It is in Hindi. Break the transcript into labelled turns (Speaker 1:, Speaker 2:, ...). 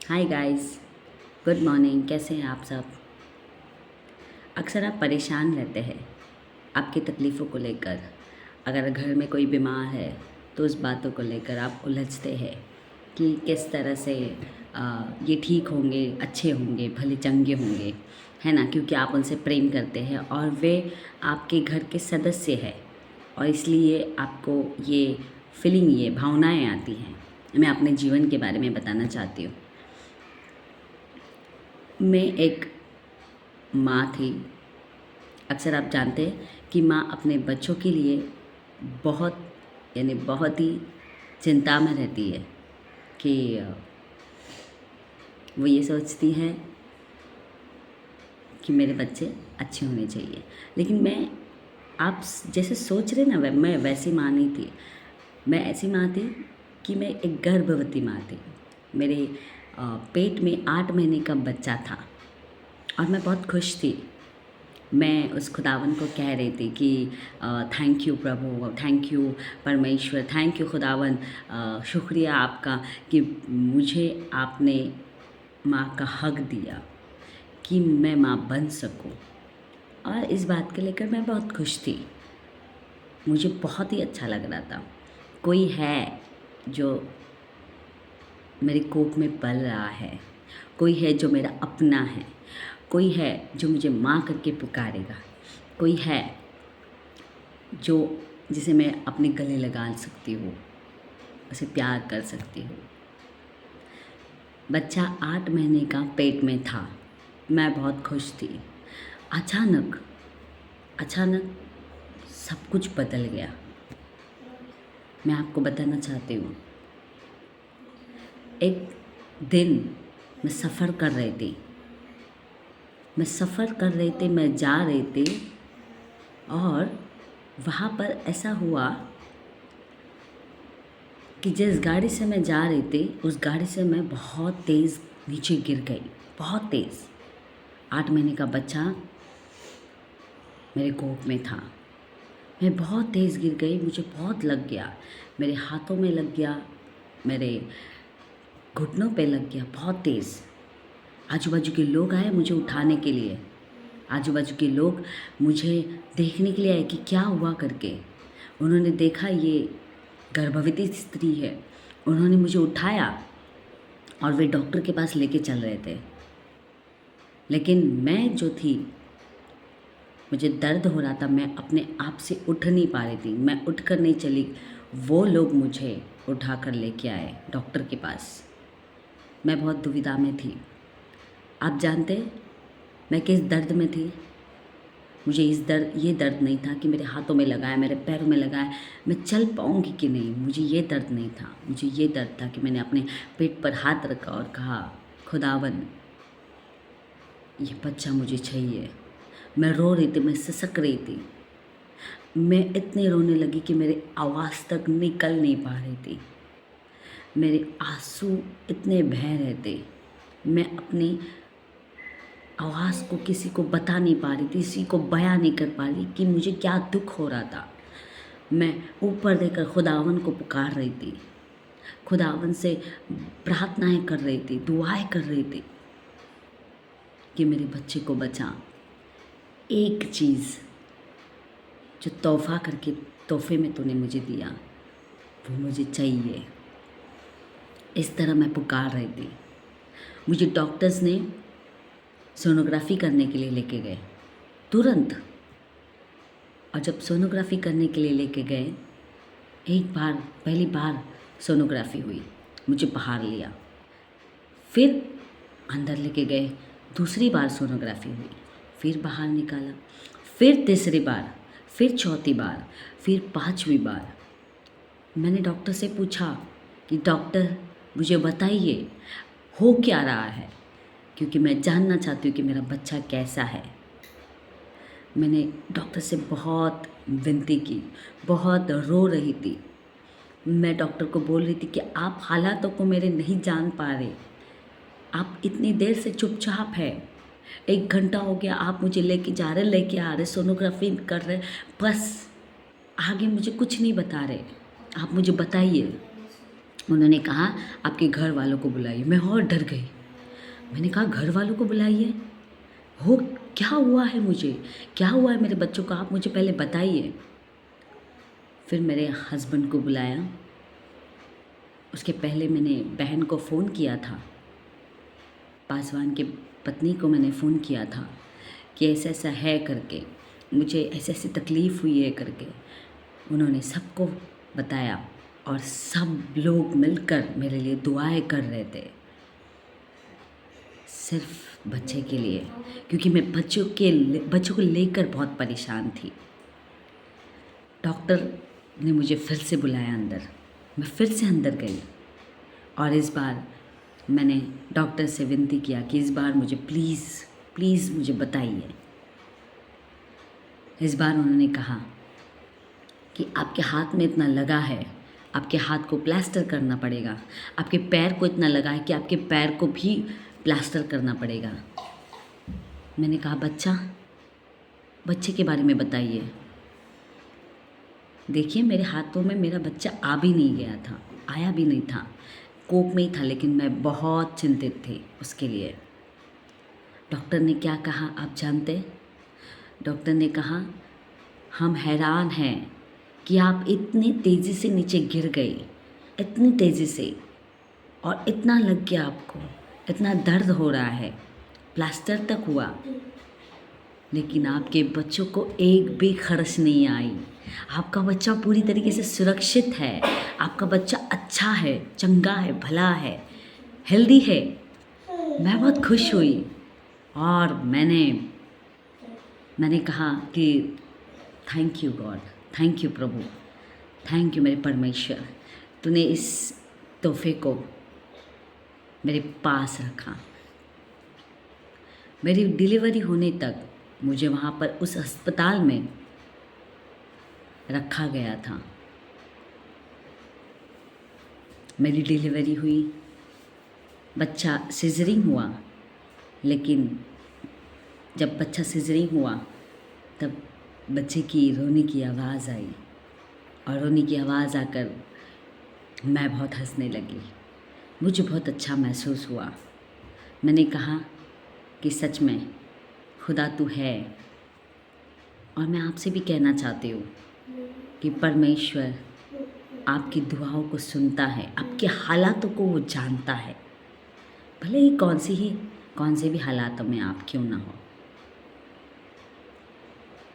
Speaker 1: Hi guys, good morning. कैसे हैं आप सब? अक्सर आप परेशान रहते हैं आपकी तकलीफ़ों को लेकर। अगर घर में कोई बीमार है तो उस बातों को लेकर आप उलझते हैं कि किस तरह से ये ठीक होंगे, अच्छे होंगे, भले चंगे होंगे, है ना? क्योंकि आप उनसे प्रेम करते हैं और वे आपके घर के सदस्य हैं और इसलिए आपको ये फीलिंग, ये भावनाएँ आती हैं। मैं अपने जीवन के बारे में बताना चाहती हूँ। मैं एक माँ थी। अक्सर आप जानते हैं कि माँ अपने बच्चों के लिए बहुत बहुत ही चिंता में रहती है कि वो ये सोचती है कि मेरे बच्चे अच्छे होने चाहिए। लेकिन मैं आप जैसे सोच रहे ना, मैं वैसी माँ नहीं थी। मैं ऐसी माँ थी कि मैं एक गर्भवती माँ थी। मेरे पेट में 8 महीने का बच्चा था और मैं बहुत खुश थी। मैं उस खुदावन को कह रही थी कि thank you Prabhu, thank you परमेश्वर, थैंक यू खुदावन, शुक्रिया आपका कि मुझे आपने माँ का हक दिया कि मैं माँ बन सकूं। और इस बात के लेकर मैं बहुत खुश थी। मुझे बहुत ही अच्छा लग रहा था। कोई है जो मेरी कोख में पल रहा है, कोई है जो मेरा अपना है, कोई है जो मुझे माँ करके पुकारेगा, कोई है जो जिसे मैं अपने गले लगा सकती हूँ, उसे प्यार कर सकती हूँ। बच्चा 8 महीने का पेट में था। मैं बहुत खुश थी। अचानक अचानक सब कुछ बदल गया। मैं आपको बताना चाहती हूँ। एक दिन मैं सफ़र कर रही थी। मैं जा रही थी और वहाँ पर ऐसा हुआ कि जिस गाड़ी से मैं जा रही थी उस गाड़ी से मैं बहुत तेज़ नीचे गिर गई, बहुत तेज़। 8 महीने का बच्चा मेरे कोख में था। मैं बहुत तेज़ गिर गई, मुझे बहुत लग गया। मेरे हाथों में लग गया, मेरे घुटनों पे लग गया, बहुत तेज़। आजू बाजू के लोग आए मुझे उठाने के लिए। आजू बाजू के लोग मुझे देखने के लिए आए कि क्या हुआ करके। उन्होंने देखा ये गर्भवती स्त्री है। उन्होंने मुझे उठाया और वे डॉक्टर के पास लेके चल रहे थे। लेकिन मैं जो थी, मुझे दर्द हो रहा था। मैं अपने आप से उठ नहीं पा रही थी। मैं उठ कर नहीं चली। वो लोग मुझे उठा कर लेके आए डॉक्टर के पास। मैं बहुत दुविधा में थी। आप जानते मैं किस दर्द में थी? मुझे ये दर्द नहीं था कि मेरे हाथों में लगा है, मेरे पैरों में लगा है, मैं चल पाऊँगी कि नहीं। मुझे ये दर्द नहीं था। मुझे ये दर्द था कि मैंने अपने पेट पर हाथ रखा और कहा, खुदावन ये बच्चा मुझे चाहिए। मैं रो रही थी, मैं सिसक रही थी। मैं इतनी रोने लगी कि मेरी आवाज़ तक निकल नहीं पा रही थी। मेरे आंसू इतने बह रहे थे। मैं अपनी आवाज़ को किसी को बता नहीं पा रही थी, किसी को बयां नहीं कर पा रही कि मुझे क्या दुख हो रहा था। मैं ऊपर देखकर खुदावन को पुकार रही थी, खुदावन से प्रार्थनाएं कर रही थी, दुआएं कर रही थी कि मेरे बच्चे को बचा। एक चीज़ जो तोहफे में तूने मुझे दिया वो मुझे चाहिए। इस तरह मैं पुकार रही थी। मुझे डॉक्टर्स ने सोनोग्राफी करने के लिए लेके गए तुरंत। और जब सोनोग्राफी करने के लिए लेके गए, पहली बार सोनोग्राफी हुई, मुझे बाहर लिया। फिर अंदर लेके गए, दूसरी बार सोनोग्राफी हुई, फिर बाहर निकाला, फिर तीसरी बार, फिर चौथी बार, फिर 5वीं बार। मैंने डॉक्टर से पूछा कि डॉक्टर मुझे बताइए हो क्या रहा है, क्योंकि मैं जानना चाहती हूँ कि मेरा बच्चा कैसा है। मैंने डॉक्टर से बहुत विनती की, बहुत रो रही थी। मैं डॉक्टर को बोल रही थी कि आप हालातों को मेरे नहीं जान पा रहे। आप इतनी देर से चुपचाप है। 1 घंटा हो गया, आप मुझे लेके आ रहे, सोनोग्राफी कर रहे, बस आगे मुझे कुछ नहीं बता रहे। आप मुझे बताइए। उन्होंने कहा आपके घर वालों को बुलाइए। मैं और डर गई। मैंने कहा घर वालों को बुलाइए? हो क्या हुआ है मुझे? क्या हुआ है मेरे बच्चों को? आप मुझे पहले बताइए। फिर मेरे हस्बैंड को बुलाया। उसके पहले मैंने बहन को फ़ोन किया था, पासवान की पत्नी को मैंने फ़ोन किया था कि ऐसा ऐसा है करके, मुझे ऐसी ऐसी तकलीफ़ हुई है करके। उन्होंने सबको बताया और सब लोग मिलकर मेरे लिए दुआएं कर रहे थे, सिर्फ बच्चे के लिए, क्योंकि मैं बच्चों को लेकर बहुत परेशान थी। डॉक्टर ने मुझे फिर से बुलाया अंदर। मैं फिर से अंदर गई और इस बार मैंने डॉक्टर से विनती किया कि इस बार मुझे प्लीज़ मुझे बताइए। इस बार उन्होंने कहा कि आपके हाथ में इतना लगा है, आपके हाथ को प्लास्टर करना पड़ेगा। आपके पैर को इतना लगा है कि आपके पैर को भी प्लास्टर करना पड़ेगा। मैंने कहा बच्चे के बारे में बताइए। देखिए मेरे हाथों में मेरा बच्चा आ भी नहीं गया था, आया भी नहीं था, कोख में ही था, लेकिन मैं बहुत चिंतित थी उसके लिए। डॉक्टर ने क्या कहा आप जानते? डॉक्टर ने कहा हम हैरान हैं कि आप इतनी तेज़ी से नीचे गिर गई, इतनी तेज़ी से, और इतना लग गया आपको, इतना दर्द हो रहा है, प्लास्टर तक हुआ, लेकिन आपके बच्चों को एक भी खर्च नहीं आई। आपका बच्चा पूरी तरीके से सुरक्षित है, आपका बच्चा अच्छा है, चंगा है, भला है, हेल्दी है। मैं बहुत खुश हुई और मैंने कहा कि thank you God, thank you Prabhu, thank you मेरे परमेश्वर, तूने इस तोहफे को मेरे पास रखा। मेरी डिलीवरी होने तक मुझे वहाँ पर उस अस्पताल में रखा गया था। मेरी डिलीवरी हुई, बच्चा सिजरिंग हुआ, लेकिन जब बच्चा सिजरिंग हुआ तब बच्चे की रोने की आवाज़ आई और रोने की आवाज़ आकर मैं बहुत हंसने लगी। मुझे बहुत अच्छा महसूस हुआ। मैंने कहा कि सच में खुदा तू है, और मैं आपसे भी कहना चाहती हूँ कि परमेश्वर आपकी दुआओं को सुनता है, आपके हालातों को वो जानता है, भले ही कौन से भी हालातों में आप क्यों ना हो।